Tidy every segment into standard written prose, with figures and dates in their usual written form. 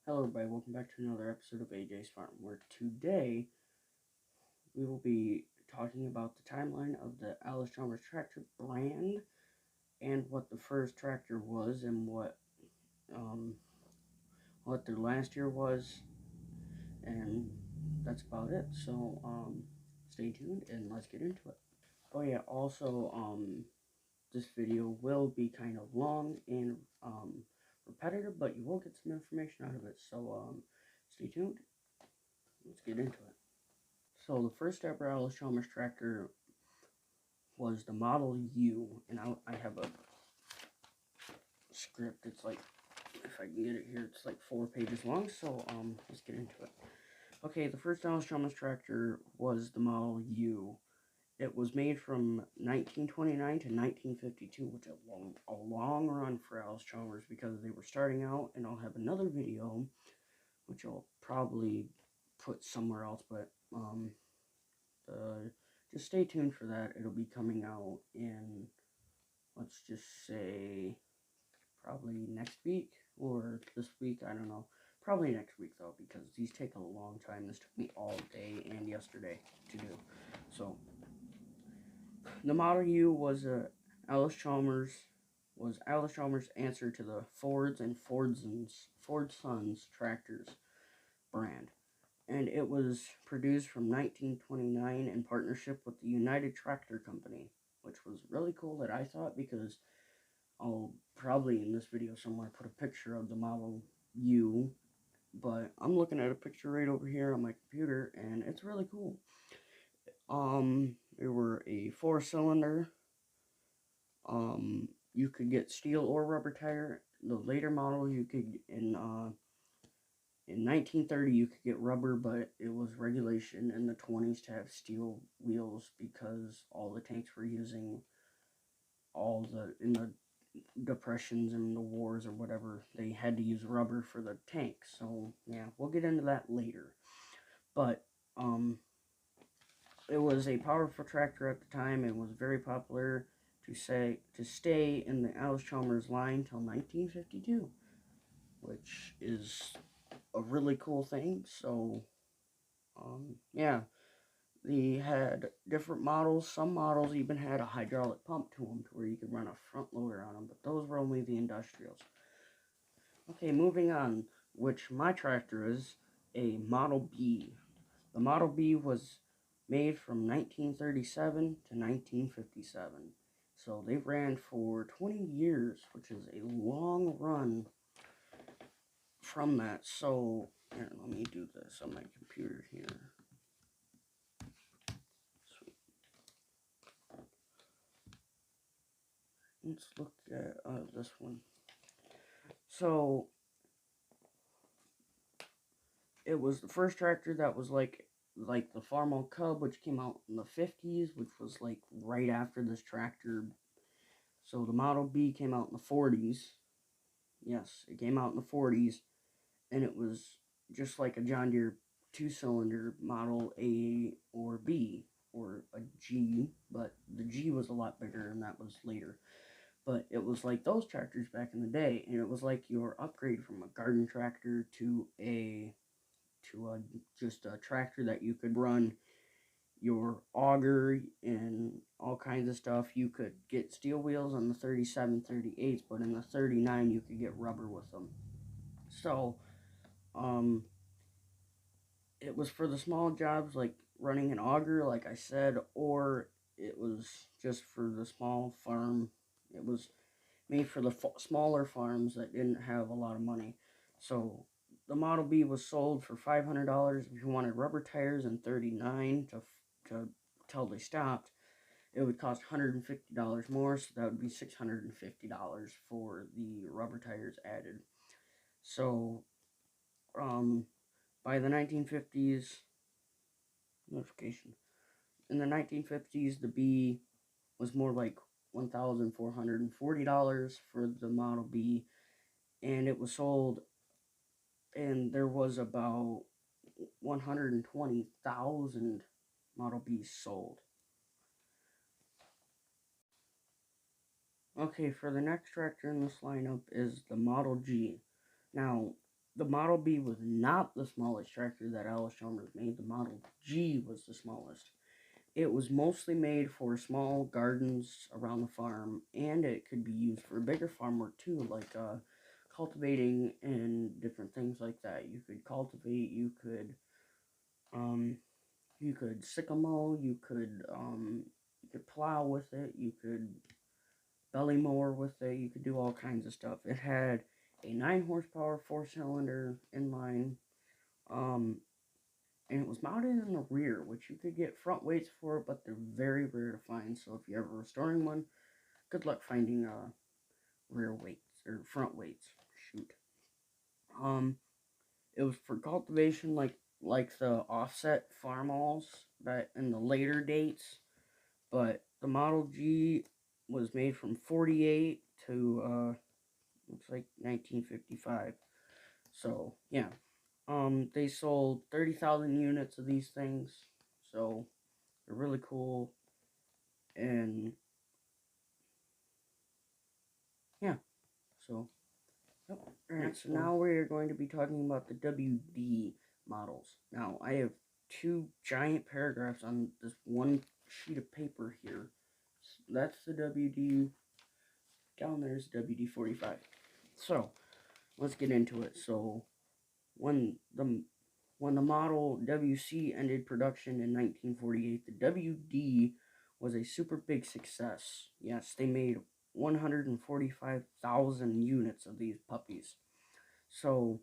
Hello everybody, welcome back to another episode of AJ's Farm, where today we will be talking about the timeline of the Allis Chalmers Tractor brand and what the first tractor was and what their last year was, and that's about it. So stay tuned and let's get into it. Oh yeah, also this video will be kind of long and repetitive, but you will get some information out of it. So stay tuned. Let's get into it. So the first ever Allis Chalmers tractor was the Model U, and I have a script. It's like, if I can get it here, it's like 4 pages long. So let's get into it. Okay, the first Allis Chalmers tractor was the Model U. It was made from 1929 to 1952, which is a long run for Allis Chalmers because they were starting out, and I'll have another video, which I'll probably put somewhere else, but just stay tuned for that. It'll be coming out in, let's just say, probably next week or this week. I don't know. Probably next week, though, because these take a long time. This took me all day and yesterday to do. So, the Model U was Allis Chalmers answer to the Fords and Ford Sons tractors brand. And it was produced from 1929 in partnership with the United Tractor Company, which was really cool that I thought, because I'll probably in this video somewhere put a picture of the Model U, but I'm looking at a picture right over here on my computer, and it's really cool. They were a 4-cylinder. You could get steel or rubber tire. The later model you could in 1930, you could get rubber, but it was regulation in the 20s to have steel wheels because all the tanks were using in the depressions and the wars or whatever, they had to use rubber for the tanks. So, yeah, we'll get into that later. But, it was a powerful tractor at the time and was very popular to stay in the Allis Chalmers line till 1952, which is a really cool thing. So yeah, they had different models. Some models even had a hydraulic pump to them to where you could run a front loader on them, but those were only the industrials. Okay, moving on, which my tractor is a Model B. The Model B was made from 1937 to 1957. So they ran for 20 years, which is a long run from that. So, here, let me do this on my computer here. Sweet. Let's look at this one. So, it was the first tractor that was like the Farmall Cub, which came out in the 50s, which was like right after this tractor. So the Model B came out in the 40s. Yes, it came out in the 40s, and it was just like a John Deere 2-cylinder Model A or B or a G, but the G was a lot bigger, and that was later. But it was like those tractors back in the day, and it was like your upgrade from a garden tractor to just a tractor that you could run your auger and all kinds of stuff. You could get steel wheels on the 37, 38s, but in the 39 you could get rubber with them. So, it was for the small jobs like running an auger, like I said, or it was just for the small farm. It was made for the smaller farms that didn't have a lot of money. So the Model B was sold for $500 if you wanted rubber tires, and $39 to till they stopped. It would cost $150 more, so that would be $650 for the rubber tires added. So, by the 1950s, notification. In the 1950s, the B was more like $1,440 for the Model B, and it was sold, and there was about 120,000 Model Bs sold. Okay, for the next tractor in this lineup is the Model G. Now, the Model B was not the smallest tractor that Allis Chalmers made. The Model G was the smallest. It was mostly made for small gardens around the farm, and it could be used for bigger farm work too, like cultivating and different things like that. You could cultivate, you could sickle mow, you could plow with it, you could belly mower with it, you could do all kinds of stuff. It had a 9 horsepower 4-cylinder inline, and it was mounted in the rear, which you could get front weights for, but they're very rare to find. So if you're ever restoring one, good luck finding rear weights or front weights. Shoot. It was for cultivation, like the offset farmalls that in the later dates, but the Model G was made from 48 to looks like 1955. So yeah. They sold 30,000 units of these things, so they're really cool, and yeah, so, yep. Alright, so now we're going to be talking about the WD models. Now, I have 2 giant paragraphs on this one sheet of paper here. That's the WD, down there's WD-45. So, let's get into it. So, when the model WC ended production in 1948, the WD was a super big success. Yes, they made 145,000 units of these puppies. So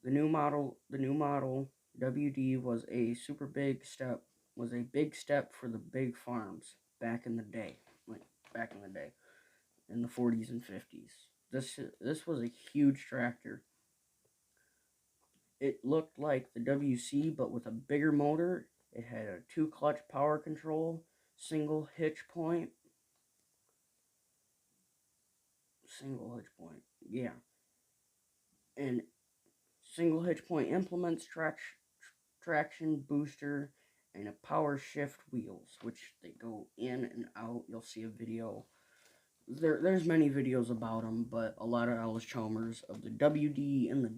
the new model WD was a big step for the big farms back in the day, in the 40s and 50s. This was a huge tractor. It looked like the WC, but with a bigger motor. It had a 2-clutch power control, single hitch point, yeah, and single hitch point implements, traction booster, and a power shift wheels, which they go in and out. You'll see a video. There's many videos about them, but a lot of Allis Chalmers of the WD and the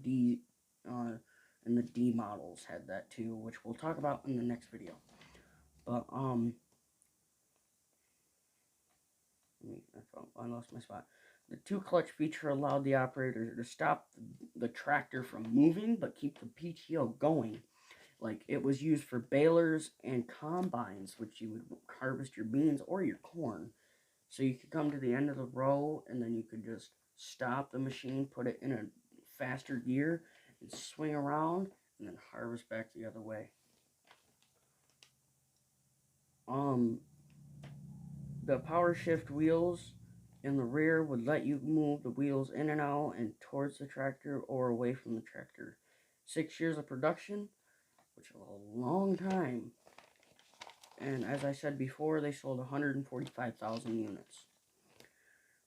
D models had that too, which we'll talk about in the next video. But I lost my spot. The 2-clutch feature allowed the operator to stop the tractor from moving, but keep the PTO going. Like, it was used for balers and combines, which you would harvest your beans or your corn. So you could come to the end of the row, and then you could just stop the machine, put it in a faster gear, and swing around, and then harvest back the other way. The power shift wheels in the rear would let you move the wheels in and out and towards the tractor or away from the tractor. 6 years of production, which is a long time. And as I said before, they sold 145,000 units.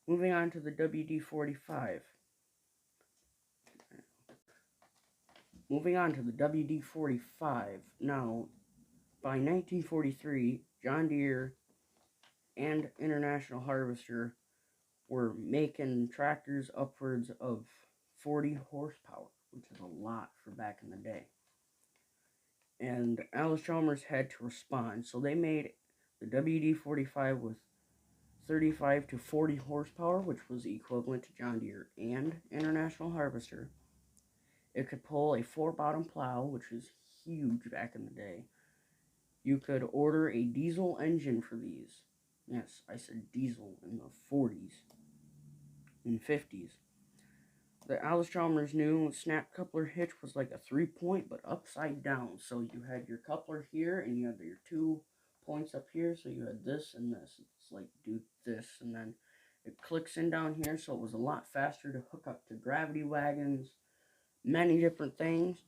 Moving on to the WD-45. Now, by 1943, John Deere and International Harvester were making tractors upwards of 40 horsepower, which is a lot for back in the day. And Allis Chalmers had to respond, so they made the WD-45 with 35 to 40 horsepower, which was equivalent to John Deere and International Harvester. It could pull a 4-bottom plow, which was huge back in the day. You could order a diesel engine for these. Yes, I said diesel in the 40s and 50s. The Allis Chalmers new snap coupler hitch was like a 3-point, but upside down. So you had your coupler here, and you had your 2 points up here. So you had this and this. It's like do this, and then it clicks in down here. So it was a lot faster to hook up to gravity wagons, many different things,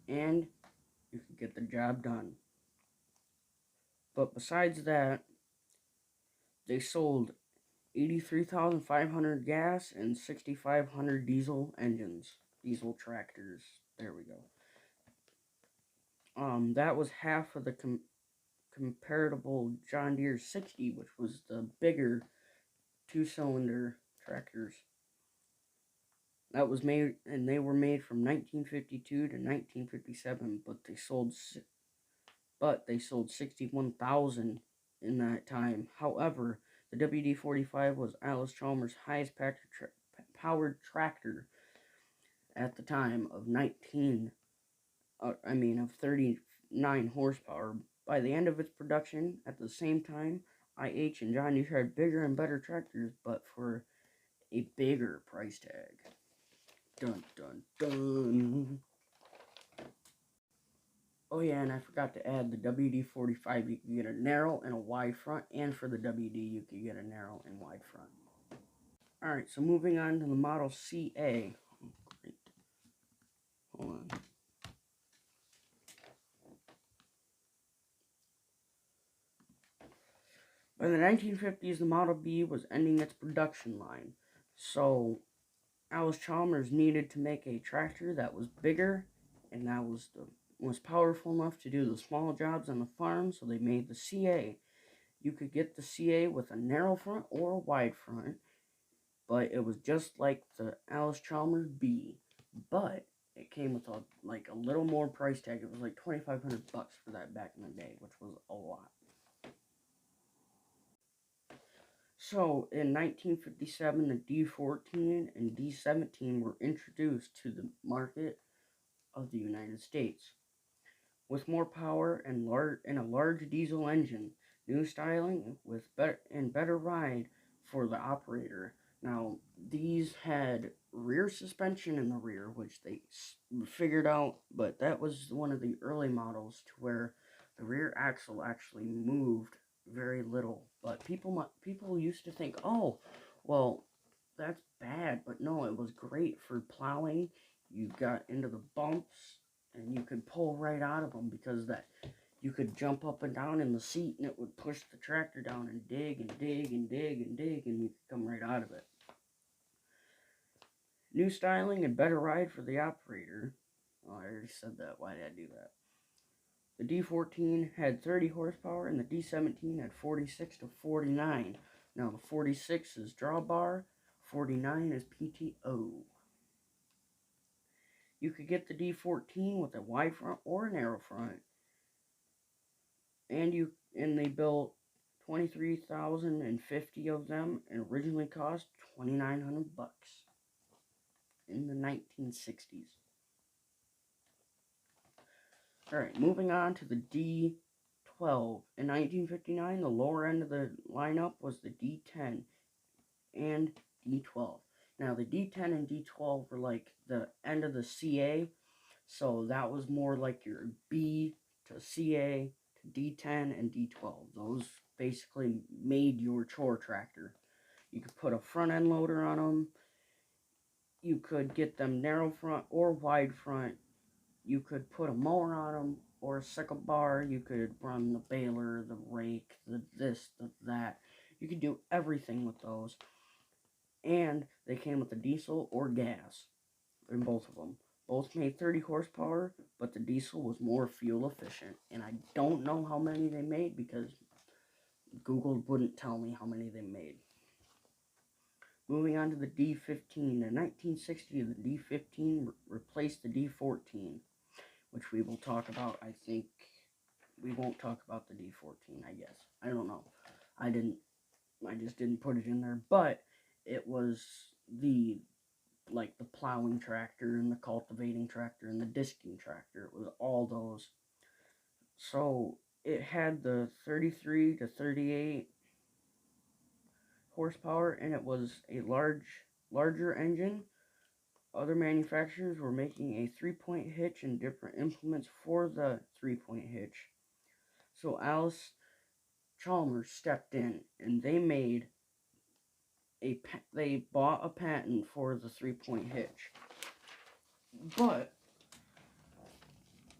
and you could get the job done. But besides that, they sold 83,500 gas and 6,500 diesel engines, diesel tractors. There we go. That was half of the comparable John Deere 60, which was the bigger 2-cylinder tractors. That was made, and they were made from 1952 to 1957, but they sold 61,000 in that time. However, the WD-45 was Allis Chalmers' highest powered tractor at the time of 39 horsepower. By the end of its production, at the same time, IH and John Deere had bigger and better tractors, but for a bigger price tag. Dun dun dun. Oh yeah, and I forgot to add the WD-45. You can get a narrow and a wide front, and for the WD, you can get a narrow and wide front. All right, so moving on to the Model CA. Oh, great. Hold on. By the 1950s, the Model B was ending its production line, so Allis Chalmers needed to make a tractor that was bigger and that was powerful enough to do the small jobs on the farm, so they made the CA. You could get the CA with a narrow front or a wide front, but it was just like the Allis Chalmers B, but it came with a little more price tag. It was like $2,500 for that back in the day, which was a lot. So in 1957, the D14 and D17 were introduced to the market of the United States. With more power and a large diesel engine, new styling with better ride for the operator. Now, these had rear suspension in the rear, which they figured out, but that was one of the early models to where the rear axle actually moved very little. But people used to think, oh, well, that's bad, but no, it was great for plowing. You got into the bumps and you could pull right out of them because that you could jump up and down in the seat and it would push the tractor down and dig and dig and dig and dig and you could come right out of it. New styling and better ride for the operator. Oh, I already said that. Why did I do that? The D14 had 30 horsepower and the D17 had 46 to 49. Now the 46 is drawbar, 49 is PTO. You could get the D14 with a wide front or a narrow front. And they built 23,050 of them and originally cost $2,900 in the 1960s. Alright, moving on to the D12. In 1959, the lower end of the lineup was the D10 and D12. Now, the D10 and D12 were like the end of the CA, so that was more like your B to CA to D10 and D12. Those basically made your chore tractor. You could put a front end loader on them. You could get them narrow front or wide front. You could put a mower on them or a sickle bar. You could run the baler, the rake, the this, the that. You could do everything with those. And they came with a diesel or gas in both of them. Both made 30 horsepower, but the diesel was more fuel efficient. And I don't know how many they made because Google wouldn't tell me how many they made. Moving on to the D15. In 1960, the D15 replaced the D14, which we will talk about. I think we won't talk about the D14, I guess. I don't know. I just didn't put it in there, but it was the plowing tractor and the cultivating tractor and the disking tractor. It was all those. So it had the 33 to 38 horsepower and it was a larger engine. Other manufacturers were making a 3-point hitch and different implements for the 3-point hitch. So Allis Chalmers stepped in and they bought a patent for the 3-point hitch. But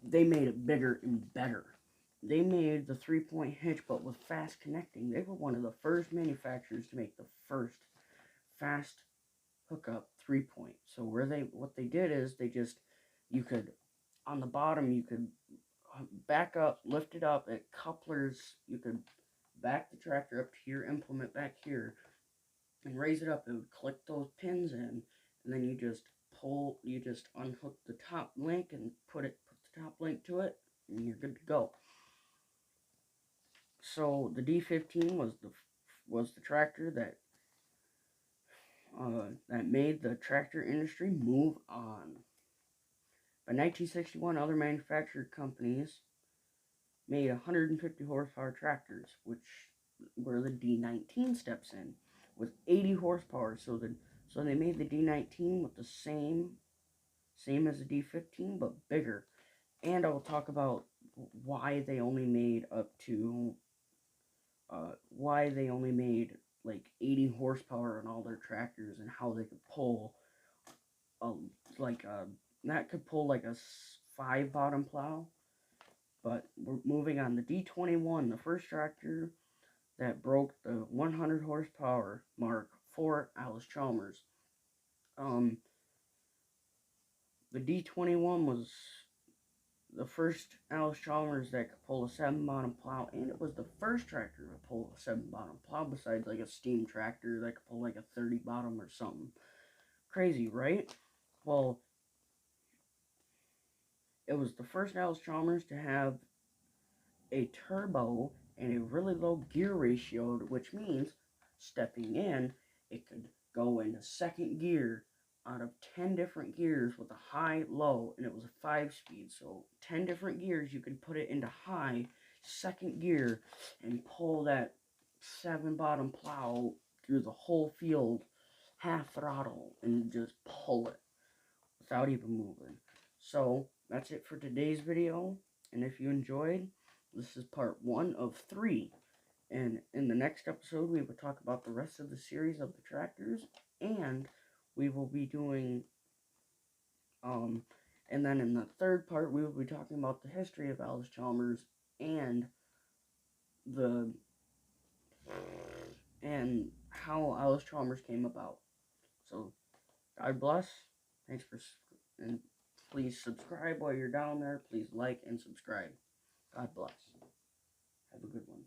they made it bigger and better. They made the 3-point hitch but with fast connecting. They were one of the first manufacturers to make the first fast hookup 3-point. So what they did is you could on the bottom you could back up, lift it up at couplers. You could back the tractor up to your implement back here and raise it up. It would click those pins in, and then you just you just unhook the top link and put the top link to it, and you're good to go. So the D15 was the tractor that made the tractor industry move on. By 1961, other manufactured companies made 150 horsepower tractors, which where the D19 steps in with 80 horsepower. So they made the D19 with the same as the D15 but bigger. And I will talk about why they only made like 80 horsepower on all their tractors, and how they could pull that could pull like a 5 bottom plow. But we're moving on. The D21, the first tractor that broke the 100 horsepower mark for Allis Chalmers. The D21 was the first Allis Chalmers that could pull a 7 bottom plow, and it was the first tractor to pull a 7 bottom plow besides like a steam tractor that could pull like a 30 bottom or something. Crazy, right? Well, it was the first Allis Chalmers to have a turbo and a really low gear ratio, which means stepping in, it could go into second gear out of 10 different gears with a high, low, and it was a 5-speed. So 10 different gears, you could put it into high, second gear, and pull that 7 bottom plow through the whole field, half throttle, and just pull it without even moving. So that's it for today's video, and if you enjoyed, this is part 1 of 3. And in the next episode, we will talk about the rest of the series of the tractors, and we will be doing, and then in the third part, we will be talking about the history of Allis Chalmers and how Allis Chalmers came about. So, God bless. Thanks and please subscribe while you're down there. Please like and subscribe. God bless. Have a good one.